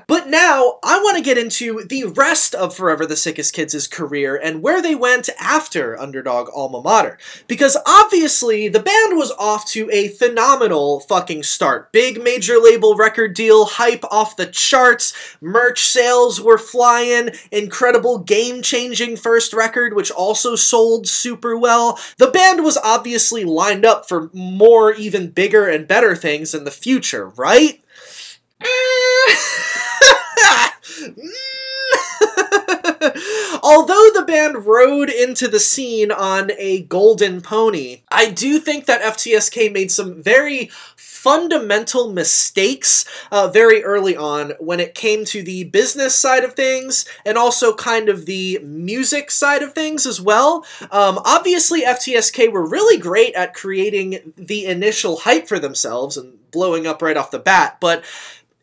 But now, I want to get into the rest of Forever the Sickest Kids' career, and where they went after Underdog Alma Mater. Because obviously, the band was off to a phenomenal fucking start. Big major label record deal, hype off the charts, merch sales were flying, incredible game-changing first record, which also sold super well. The band was obviously lined up for more, even bigger and better things in the future, right? although the band rode into the scene on a golden pony, I do think that FTSK made some very fundamental mistakes very early on when it came to the business side of things and also kind of the music side of things as well. Obviously, FTSK were really great at creating the initial hype for themselves and blowing up right off the bat, but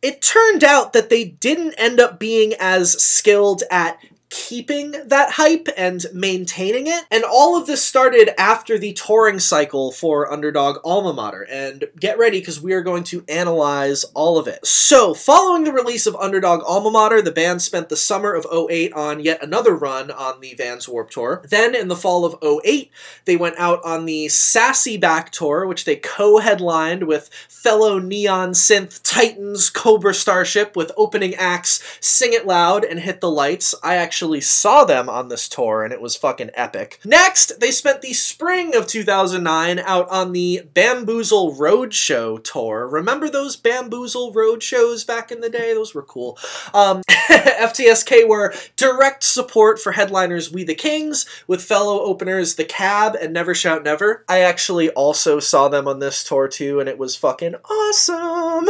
it turned out that they didn't end up being as skilled at keeping that hype and maintaining it. And all of this started after the touring cycle for Underdog Alma Mater. And get ready, because we are going to analyze all of it. So, following the release of Underdog Alma Mater, the band spent the summer of '08 on yet another run on the Vans Warped Tour. Then, in the fall of '08, they went out on the Sassy Back Tour, which they co-headlined with fellow neon synth titans Cobra Starship, with opening acts Sing It Loud and Hit the Lights. I actually saw them on this tour, and it was fucking epic. Next, they spent the spring of 2009 out on the Bamboozle Roadshow tour. Remember those Bamboozle Roadshows back in the day? Those were cool. FTSK were direct support for headliners We the Kings, with fellow openers The Cab and Never Shout Never. I actually also saw them on this tour too, and it was fucking awesome!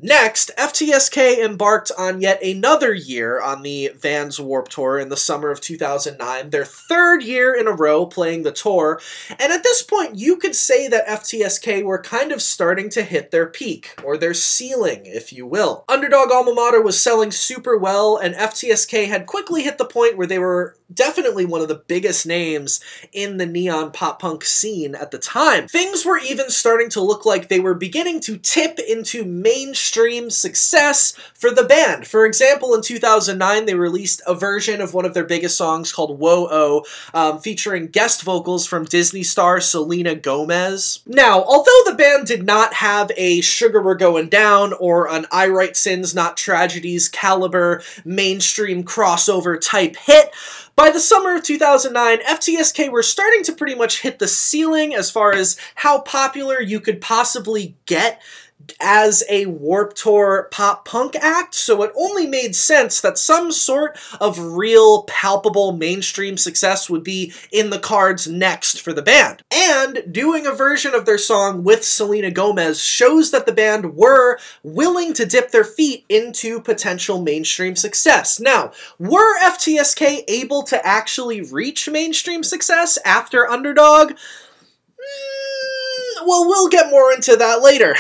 Next, FTSK embarked on yet another year on the Vans Warped Tour in the summer of 2009, their third year in a row playing the tour, and at this point you could say that FTSK were kind of starting to hit their peak, or their ceiling, if you will. Underdog Alma Mater was selling super well, and FTSK had quickly hit the point where they were definitely one of the biggest names in the neon pop-punk scene at the time. Things were even starting to look like they were beginning to tip into mainstream success for the band. For example, in 2009, they released a version of one of their biggest songs called Whoa-Oh, featuring guest vocals from Disney star Selena Gomez. Now, although the band did not have a Sugar We're Going Down or an I Write Sins Not Tragedies caliber mainstream crossover type hit, by the summer of 2009, FTSK were starting to pretty much hit the ceiling as far as how popular you could possibly get as a Warped Tour pop-punk act, so it only made sense that some sort of real, palpable mainstream success would be in the cards next for the band. And doing a version of their song with Selena Gomez shows that the band were willing to dip their feet into potential mainstream success. Now, were FTSK able to actually reach mainstream success after Underdog? Well, we'll get more into that later.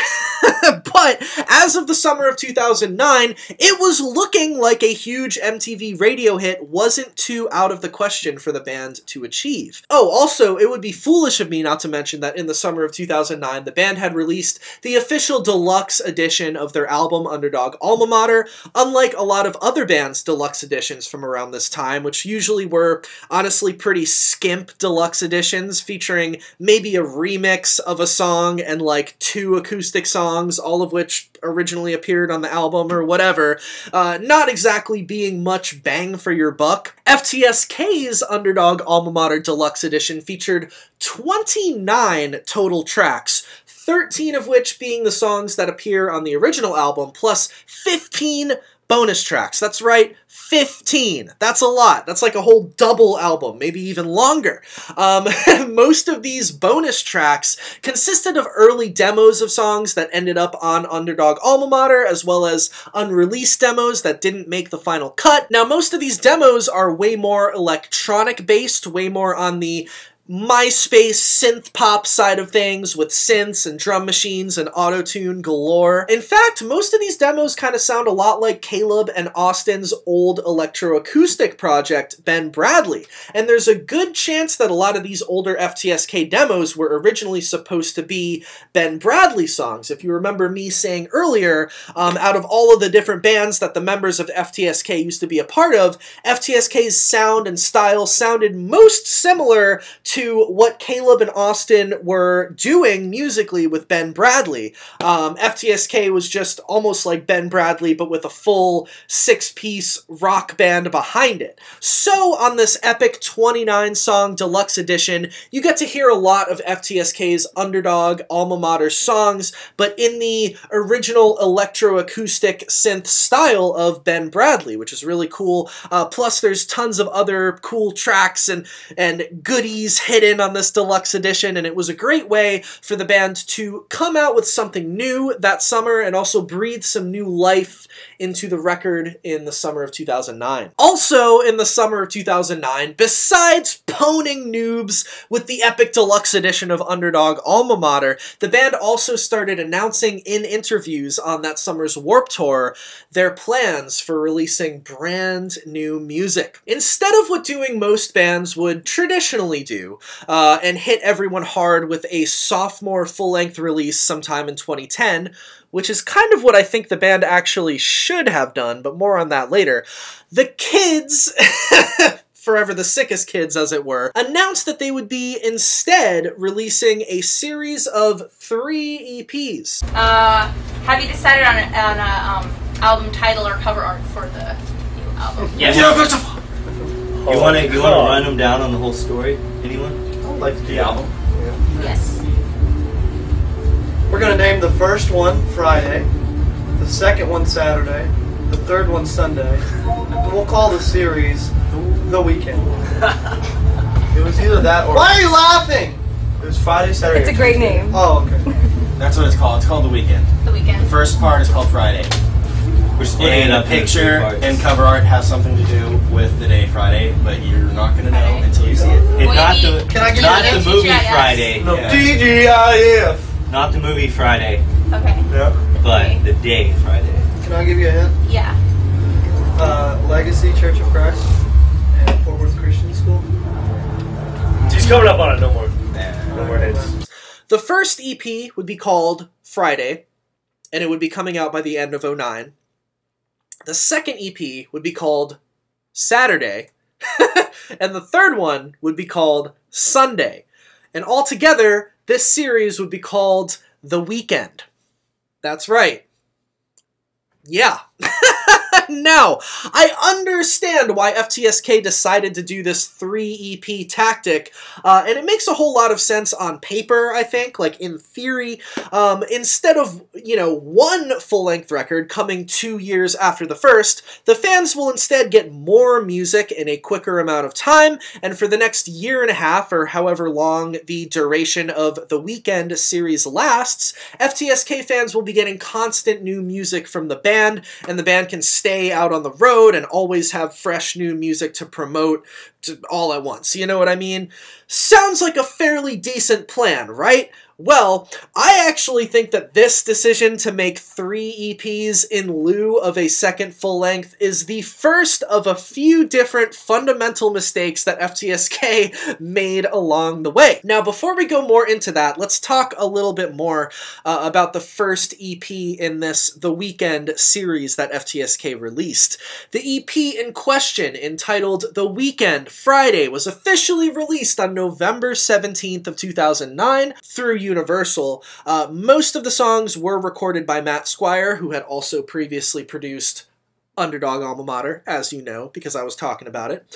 But as of the summer of 2009, it was looking like a huge MTV radio hit wasn't too out of the question for the band to achieve. Oh, also, it would be foolish of me not to mention that in the summer of 2009, the band had released the official deluxe edition of their album Underdog Alma Mater, unlike a lot of other bands' deluxe editions from around this time, which usually were honestly pretty skimp deluxe editions featuring maybe a remix of a song and like 2 acoustic songs, all of which originally appeared on the album or whatever, not exactly being much bang for your buck. FTSK's Underdog Alma Mater Deluxe Edition featured 29 total tracks, 13 of which being the songs that appear on the original album, plus 15 bonus tracks. That's right, 15. That's a lot. That's like a whole double album, maybe even longer. Most of these bonus tracks consisted of early demos of songs that ended up on Underdog Alma Mater, as well as unreleased demos that didn't make the final cut. Now, most of these demos are way more electronic-based, way more on the MySpace synth pop side of things with synths and drum machines and auto-tune galore. In fact, most of these demos kind of sound a lot like Caleb and Austin's old electroacoustic project, Ben Bradley, and there's a good chance that a lot of these older FTSK demos were originally supposed to be Ben Bradley songs. If you remember me saying earlier, out of all of the different bands that the members of FTSK used to be a part of, FTSK's sound and style sounded most similar to to what Caleb and Austin were doing musically with Ben Bradley. FTSK was just almost like Ben Bradley, but with a full 6-piece rock band behind it. So on this epic 29-song deluxe edition, you get to hear a lot of FTSK's Underdog alma mater songs, but in the original electroacoustic synth style of Ben Bradley, which is really cool. Plus there's tons of other cool tracks and goodies hidden on this deluxe edition, and it was a great way for the band to come out with something new that summer and also breathe some new life into the record in the summer of 2009. Also in the summer of 2009, besides poning noobs with the epic deluxe edition of Underdog Alma Mater, the band also started announcing in interviews on that summer's Warped Tour their plans for releasing brand new music. Instead of what doing most bands would traditionally do, and hit everyone hard with a sophomore full-length release sometime in 2010, which is kind of what I think the band actually should have done, but more on that later, the Kids, forever the Sickest Kids as it were, announced that they would be instead releasing a series of 3 EPs. Have you decided on an album title or cover art for the new album? Yes. You want to run them down on the whole story? Anyone? I would like to do the album. Yes. We're going to name the first one Friday, the second one Saturday, the third one Sunday, and we'll call the series The Weekend. It was either that or... Why are you laughing? It was Friday, Saturday. It's a great name. Oh, okay. That's what it's called. It's called The Weekend. The Weekend. The first part is called Friday. We're splitting a picture and cover art has something to do with the day Friday, but you're not going to know until you see it. And not the, Can I get not a the movie Friday. No, Yeah. TGIF. Not the movie Friday. Okay. Yeah. But the day Friday. Can I give you a hint? Yeah. Legacy Church of Christ and Fort Worth Christian School. He's coming up on it. No more hits. The first EP would be called Friday, and it would be coming out by the end of 2009. The second EP would be called Saturday, and the third one would be called Sunday. And altogether, this series would be called The Weekend. That's right. Yeah. Now, I understand why FTSK decided to do this 3 EP tactic, and it makes a whole lot of sense on paper, I think, like in theory. Instead of, one full-length record coming 2 years after the first, the fans will instead get more music in a quicker amount of time, and for the next year and a half, or however long the duration of the Weekend series lasts, FTSK fans will be getting constant new music from the band, and the band can stay out on the road and always have fresh new music to promote all at once. You know what I mean? Sounds like a fairly decent plan, right? Well, I actually think that this decision to make 3 EPs in lieu of a second full-length is the first of a few different fundamental mistakes that FTSK made along the way. Now, before we go more into that, let's talk a little bit more about the first EP in this The Weekend series that FTSK released. The EP in question, entitled The Weekend Friday, was officially released on November 17th of 2009 through Universal. Most of the songs were recorded by Matt Squire, who had also previously produced Underdog Alma Mater, as you know, because I was talking about it.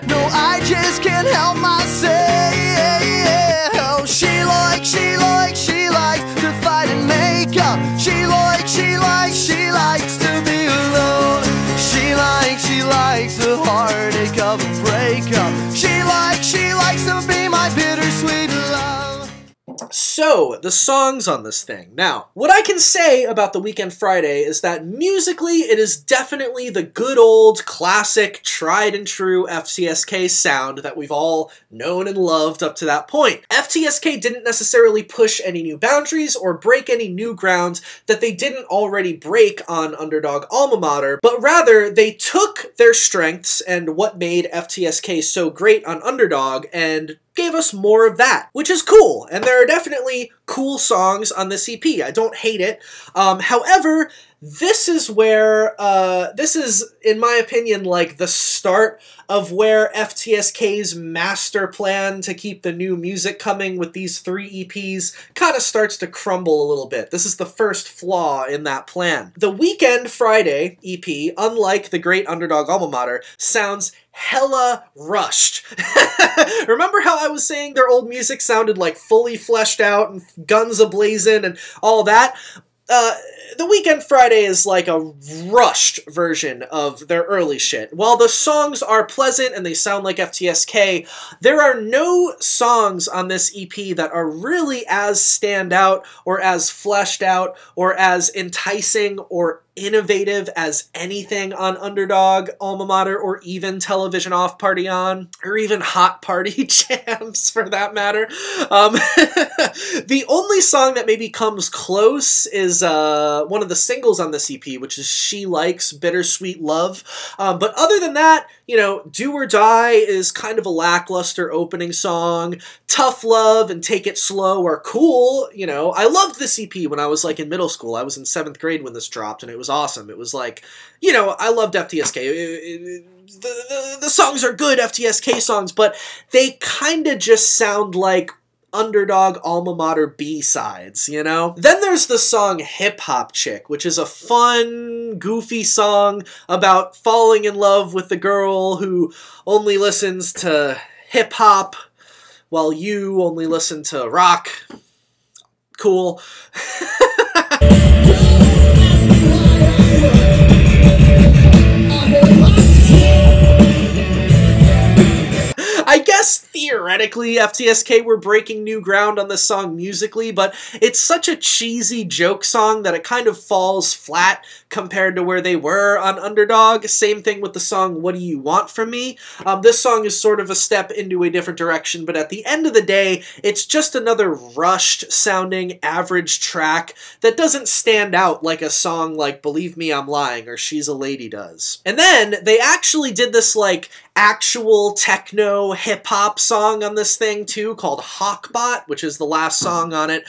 No, I just can't help myself. She likes to fight and make up. She likes to be alone. She likes the heartache of a breakup. She likes to be my bittersweet love. So, the songs on this thing. Now, what I can say about The Weekend Friday is that musically it is definitely the good old classic tried and true FTSK sound that we've all known and loved up to that point. FTSK didn't necessarily push any new boundaries or break any new ground that they didn't already break on Underdog Alma Mater, but rather they took their strengths and what made FTSK so great on Underdog and gave us more of that, which is cool, and there are definitely cool songs on this EP. I don't hate it. However, this is where, this is, in my opinion, like the start of where FTSK's master plan to keep the new music coming with these 3 EPs kind of starts to crumble a little bit. This is the first flaw in that plan. The Weekend Friday EP, unlike the great Underdog Alma Mater, sounds hella rushed. Remember how I was saying their old music sounded like fully fleshed out and guns a-blazing and all that? The Weekend Friday is like a rushed version of their early shit. While the songs are pleasant and they sound like FTSK, there are no songs on this EP that are really as standout or as fleshed out or as enticing or innovative as anything on Underdog, Alma Mater, or even Television Off Party On, or even Hot Party Jams for that matter. The only song that maybe comes close is one of the singles on this EP, which is She Likes Bittersweet Love. But other than that, you know, Do or Die is kind of a lackluster opening song. Tough Love and Take It Slow are cool. You know, I loved this EP when I was like in middle school. I was in 7th grade when this dropped, and it was awesome. It was like, you know, I loved FTSK. The songs are good FTSK songs, but they kind of just sound like Underdog Alma Mater B-sides, you know? Then there's the song Hip Hop Chick, which is a fun, goofy song about falling in love with the girl who only listens to hip-hop while you only listen to rock. Cool. I guess theoretically FTSK were breaking new ground on this song musically, but it's such a cheesy joke song that it kind of falls flat compared to where they were on Underdog. Same thing with the song What Do You Want From Me? This song is sort of a step into a different direction, but at the end of the day, it's just another rushed sounding average track that doesn't stand out like a song like Believe Me I'm Lying or She's a Lady does. And then they actually did this like actual techno hip-hop song on this thing too called Hawkbot, which is the last song on it,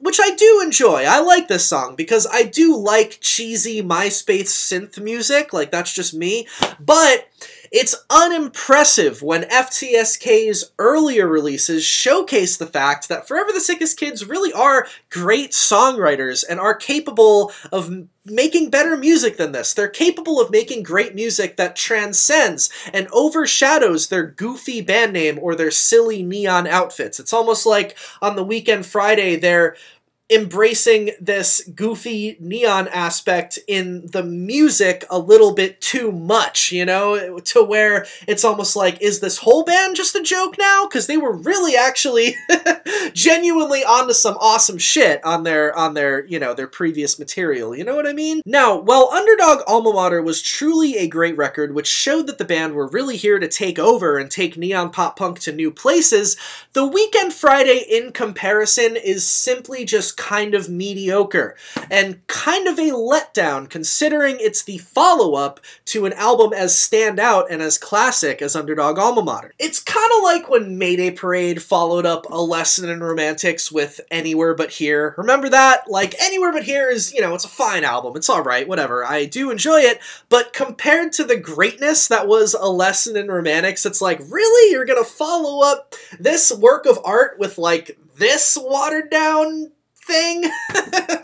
which I do enjoy. I like this song because I do like cheesy MySpace synth music, like that's just me, but it's unimpressive when FTSK's earlier releases showcase the fact that Forever the Sickest Kids really are great songwriters and are capable of making better music than this. They're capable of making great music that transcends and overshadows their goofy band name or their silly neon outfits. It's almost like on the Weekend Friday, they're embracing this goofy neon aspect in the music a little bit too much, you know, to where it's almost like, is this whole band just a joke now? Because they were really actually genuinely onto some awesome shit on their, you know, their previous material, you know what I mean? Now, while Underdog Alma Mater was truly a great record, which showed that the band were really here to take over and take neon pop punk to new places, the Weekend Friday in comparison is simply just kind of mediocre, and kind of a letdown considering it's the follow-up to an album as standout and as classic as Underdog Alma Mater. It's kind of like when Mayday Parade followed up A Lesson in Romantics with Anywhere But Here. Remember that? Like, Anywhere But Here is, you know, it's a fine album. It's alright, whatever. I do enjoy it, but compared to the greatness that was A Lesson in Romantics, it's like, really? You're gonna follow up this work of art with, like, this watered-down thing?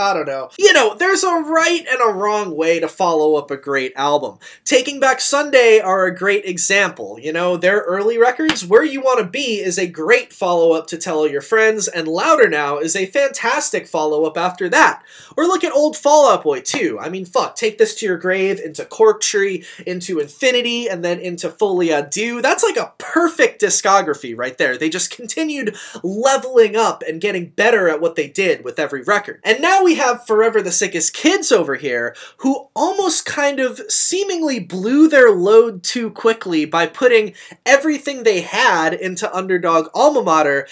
I don't know. You know, there's a right and a wrong way to follow up a great album. Taking Back Sunday are a great example. You know, their early records, Where You Want to Be is a great follow-up to Tell All Your Friends, and Louder Now is a fantastic follow-up after that. Or look at old Fall Out Boy, too. I mean, fuck, Take This to Your Grave, into Cork Tree, into Infinity, and then into Folia Do. That's like a perfect discography right there. They just continued leveling up and getting better at what they did with every record. And now we have Forever the Sickest Kids over here, who almost kind of seemingly blew their load too quickly by putting everything they had into Underdog Alma Mater,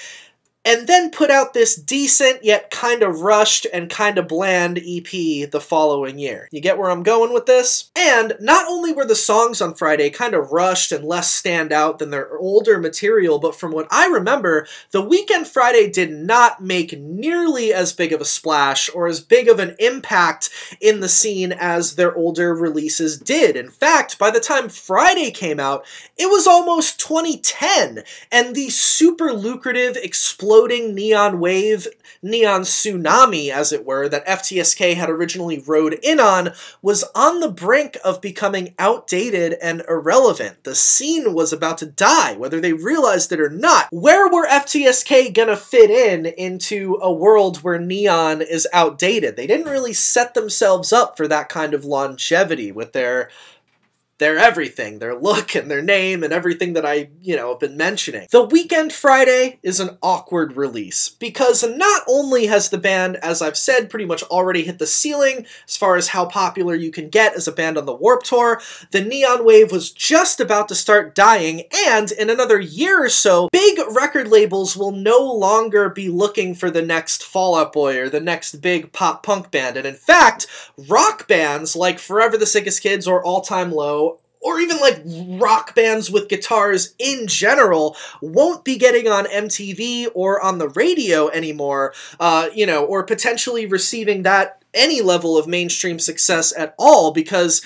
and then put out this decent yet kind of rushed and kind of bland EP the following year. You get where I'm going with this? And not only were the songs on Friday kind of rushed and less stand out than their older material, but from what I remember, the Weekend Friday did not make nearly as big of a splash or as big of an impact in the scene as their older releases did. In fact, by the time Friday came out, it was almost 2010, and the super lucrative exploding neon wave, neon tsunami as it were, that FTSK had originally rode in on was on the brink of becoming outdated and irrelevant. The scene was about to die, whether they realized it or not. Where were FTSK gonna fit into a world where neon is outdated? They didn't really set themselves up for that kind of longevity with their everything, their look and their name and everything that I, have been mentioning. The Weekend Friday is an awkward release because not only has the band, as I've said, pretty much already hit the ceiling as far as how popular you can get as a band on the Warped Tour, the neon wave was just about to start dying, and in another year or so, big record labels will no longer be looking for the next Fall Out Boy or the next big pop punk band, and in fact, rock bands like Forever the Sickest Kids or All Time Low, or even like rock bands with guitars in general, won't be getting on MTV or on the radio anymore, or potentially receiving that any level of mainstream success at all because,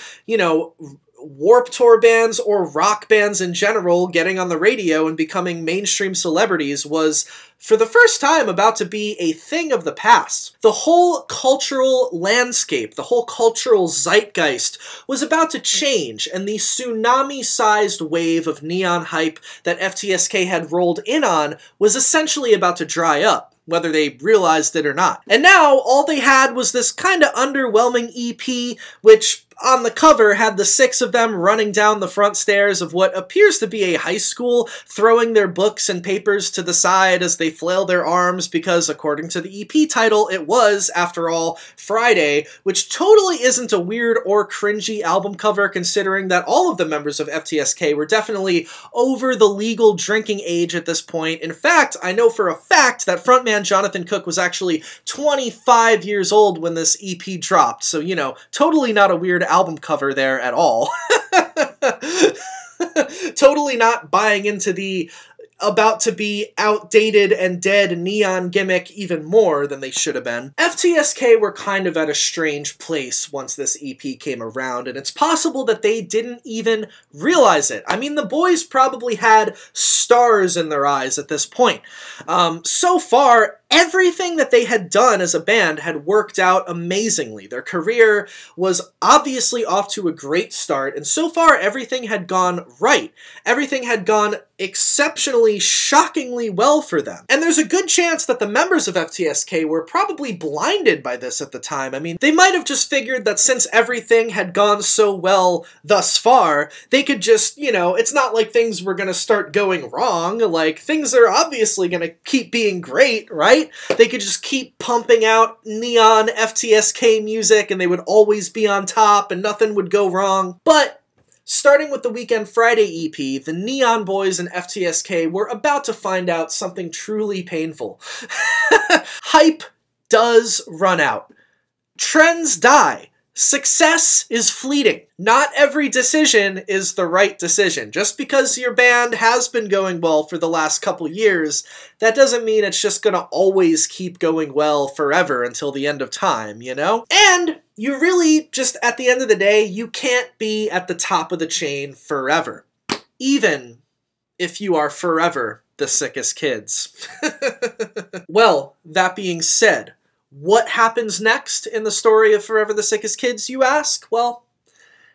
Warped Tour bands or rock bands in general getting on the radio and becoming mainstream celebrities was, for the first time, about to be a thing of the past. The whole cultural landscape, the whole cultural zeitgeist was about to change, and the tsunami-sized wave of neon hype that FTSK had rolled in on was essentially about to dry up, whether they realized it or not. And now, all they had was this kind of underwhelming EP, which on the cover had the 6 of them running down the front stairs of what appears to be a high school, throwing their books and papers to the side as they flail their arms because, according to the EP title, it was, after all, Friday, which totally isn't a weird or cringy album cover considering that all of the members of FTSK were definitely over the legal drinking age at this point. In fact, I know for a fact that frontman Jonathan Cook was actually 25 years old when this EP dropped, so, totally not a weird album cover there at all. Totally not buying into the about to be outdated and dead neon gimmick even more than they should have been. FTSK were kind of at a strange place once this EP came around, and it's possible that they didn't even realize it. I mean, the boys probably had stars in their eyes at this point. So far, everything that they had done as a band had worked out amazingly. Their career was obviously off to a great start, and so far everything had gone right. Everything had gone exceptionally, shockingly well for them. And there's a good chance that the members of FTSK were probably blinded by this at the time. I mean, they might have just figured that since everything had gone so well thus far, they could just, it's not like things were gonna start going wrong. Like, things are obviously gonna keep being great, right? They could just keep pumping out neon FTSK music and they would always be on top and nothing would go wrong. But starting with the Weekend Friday EP, the Neon Boys and FTSK were about to find out something truly painful. Hype does run out. Trends die. Success is fleeting. Not every decision is the right decision. Just because your band has been going well for the last couple years, that doesn't mean it's just gonna always keep going well forever until the end of time, And you really, just at the end of the day, you can't be at the top of the chain forever. Even if you are forever the Sickest Kids. Well, that being said, what happens next in the story of Forever the Sickest Kids, you ask? Well,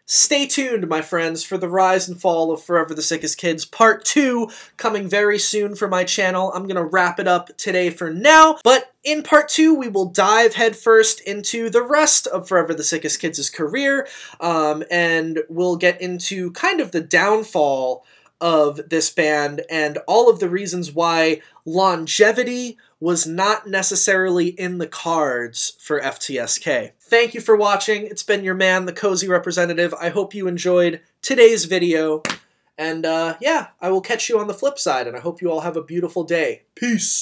stay tuned, my friends, for the rise and fall of Forever the Sickest Kids Part 2 coming very soon for my channel. I'm going to wrap it up today for now, but in Part 2, we will dive headfirst into the rest of Forever the Sickest Kids' career, and we'll get into kind of the downfall of this band and all of the reasons why longevity was not necessarily in the cards for FTSK. Thank you for watching. It's been your man, the Cozy Representative. I hope you enjoyed today's video. And yeah, I will catch you on the flip side, and I hope you all have a beautiful day. Peace!